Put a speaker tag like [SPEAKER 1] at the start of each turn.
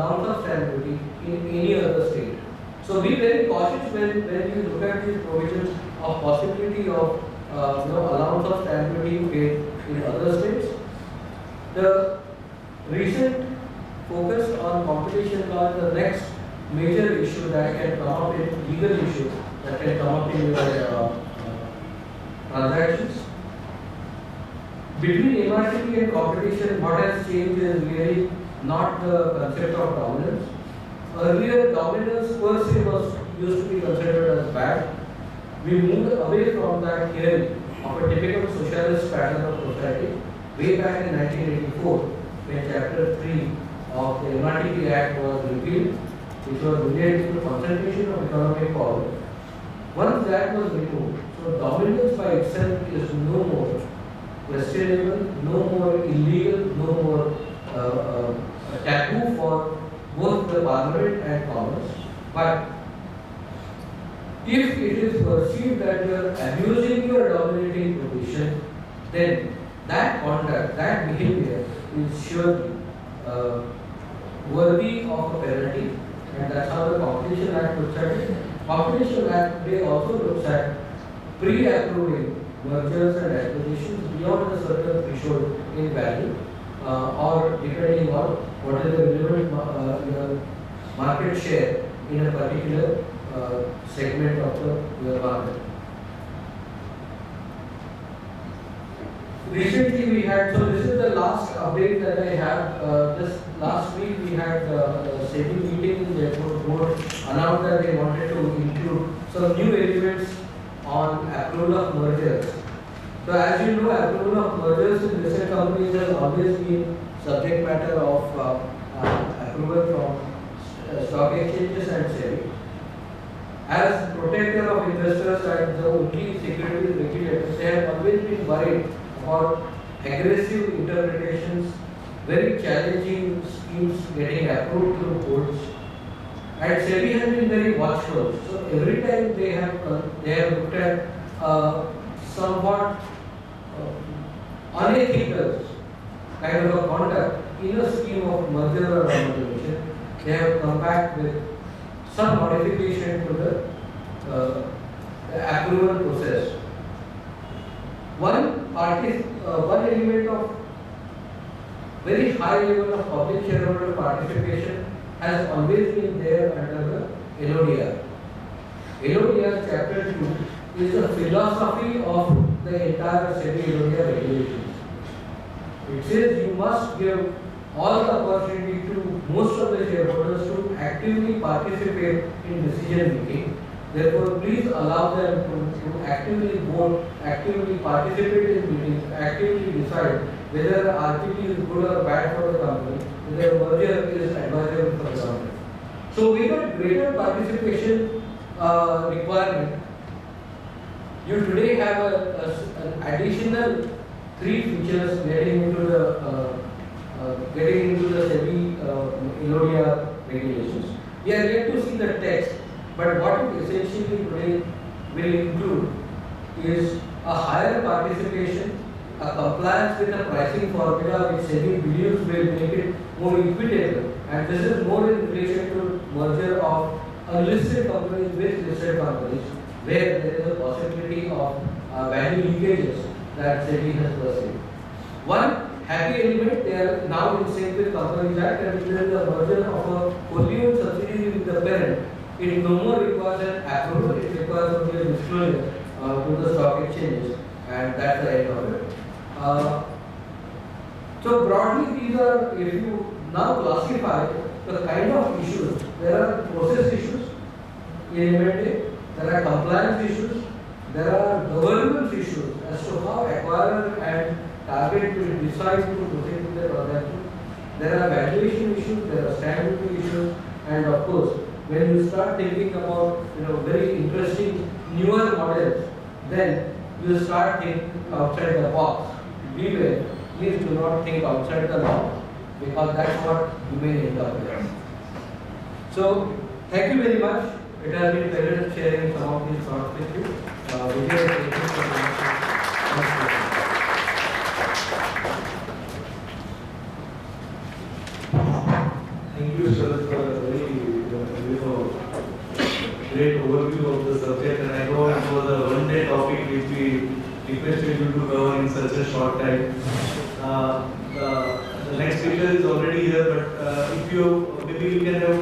[SPEAKER 1] terms of stamp duty in any other state. So be very cautious when you look at these provisions of possibility of allowance of stamp duty paid in other states. The recent focus on competition law is the next major issue that can come up in legal issue that can come up in your transactions. Between MRTP and competition, what has changed is really not the concept of dominance. Earlier, dominance per se was used to be considered as bad. We moved away from that theory of a typical socialist pattern of society way back in 1984, when Chapter 3 of the MRTP Act was repealed, which was related to concentration of economic power. Once that was removed, so dominance by itself is no more questionable, no more illegal, no more taboo for both the parliament and commerce. But if it is perceived that you are abusing your dominating position, then that conduct, that behavior is surely worthy of a penalty, and that's how the Competition Act looks at it. Competition Act today also looks at pre-approving mergers and acquisitions beyond a certain threshold in value, or depending on what is the relevant market share in a particular segment of the market. Recently we had, so this is the last update that I have. This last week we had a SEBI meeting. The board announced that they wanted to include some new elements on approval of mergers. So as you know, approval of mergers in listed companies has always been subject matter of approval from stock exchanges and SEBI. As protector of investors and the only securities regulators, they have always been worried about aggressive interpretations, very challenging schemes getting approved through courts, and SEBI has been very watchful. So every time they have looked at somewhat unethical kind of a conduct in a scheme of merger or amalgamation, they have come back with some modification to the approval process. One element of very high level of public shareholder participation has always been there under the LODR. LODR Chapter 2 is the philosophy of the entire SEBI LODR regulations. It says you must give all the opportunity to most of the shareholders to actively participate in decision making. Therefore, please allow them to actively vote, actively participate in meetings, actively decide whether the RPT is good or bad for the company, whether merger is advisable for the company. So we got greater participation requirement. You today have an additional 3 features getting into the SEBI LODR regulations. We are yet to see the text, but what it essentially today will include is a higher participation, a compliance with the pricing formula which SEBI believes will make it more equitable, and this is more in relation to merger of unlisted companies with listed companies, where there is a possibility of value leakages that SEBI has perceived. One happy element, they are now in sync with Companies Act, and there is a merger of a wholly owned subsidiary with the parent. It no more requires an approval, it requires only a disclosure to the stock exchanges, and that's the end of it. So broadly, these are, if you now classify the kind of issues, there are process issues in M&A, there are compliance issues, there are governance issues as to how acquirer and target will decide to proceed with the transaction. There are valuation issues, there are stamp duty issues, and of course, when you start thinking about very interesting newer models, then you start thinking outside the box. Beware, please do not think outside the box, because that's what you may end up with. So, thank you very much. It has been a pleasure sharing some of these thoughts with you. Vijay, thank you so much.
[SPEAKER 2] Thank you, Sharad. for a very great overview of the subject, and I know it was a one-day topic which we requested you to cover in such a short time. The next speaker is already here, but if you maybe you can have